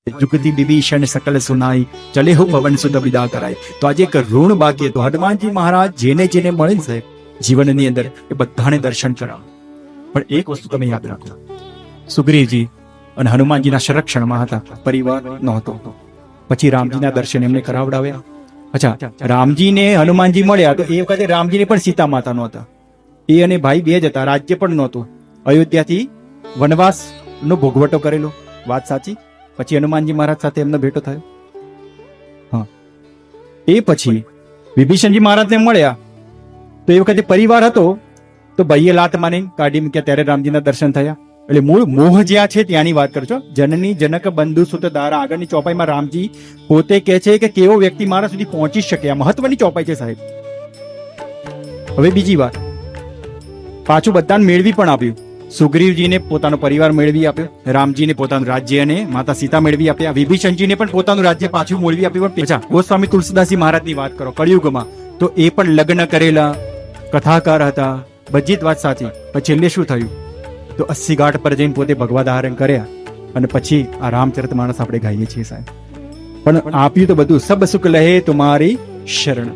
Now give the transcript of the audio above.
जुगति विभीषण सकल सुनाई चले हो पवन सुत विदा कराય. તો આજે એક ઋણ બાકી હતું. હનુમાનજી મહારાજ જેને જેને મળે છે જીવનની અંદર એ બધાને દર્શન કરાવે. પણ એક વસ્તુ તમે યાદ રાખો, સુગ્રીવજી અને હનુમાનજીના સંરક્ષણમાં હતા, પરિવાર નહોતો. પછી રામજીના દર્શન એમને કરાવડાવ્યા. અચ્છા, રામજીને હનુમાનજી મળ્યા તો એ વખતે રામજીને પણ સીતા માતા નહોતા. એ અને ભાઈ બે જ હતા, રાજ્ય પણ નહોતું. અયોધ્યાથી વનવાસ નો ભોગવટો કરેલો, વાત સાચી. પછી હનુમાનજી મહારાજ સાથે એમનો ભેટો થયો. હા, એ પછી વિભીષણજી મહારાજને મળ્યા તો એ વખતે પરિવાર હતો, તો ભાઈએ લાત માની કાઢી મૂક્યા, ત્યારે રામજીના દર્શન થયા. એટલે મૂળ મોહ જ્યાં છે ત્યાંની વાત કરજો. જનની જનક બંધુ સુત દારા, આગળની ચોપાઈમાં રામજી પોતે કહે છે કે કેવો વ્યક્તિ મારા સુધી પહોંચી શકે. આ મહત્વની ચોપાઈ છે સાહેબ. હવે બીજી વાત, પાછું બધાને મેળવી પણ આપ્યું. સુગ્રીવજીને પોતાનો પરિવાર મેળવી આપ્યો, રામજીને પોતાનું રાજ્ય અને માતા સીતા મેળવી આપ્યા, વિભીષણજીને પણ પોતાનું રાજ્ય પાછું મેળવી આપ્યું. પણ ગોસ્વામી તુલસીદાસજી મહારાજની વાત કરો કળિયુગમાં, તો એ પણ લગ્ન કરેલા, કથાકાર હતા, બધી જ વાત સાચી. પણ છેલ્લે શું થયું? તો 80 ઘાટ પર જઈને પોતે ભગવા ધારણ કર્યા અને પછી આ રામચરિતમાનસ આપણે ગાઈએ છીએ સાહેબ. પણ આપ્યું તો બધું, સબ સુખ લહે તુમારી શરણ.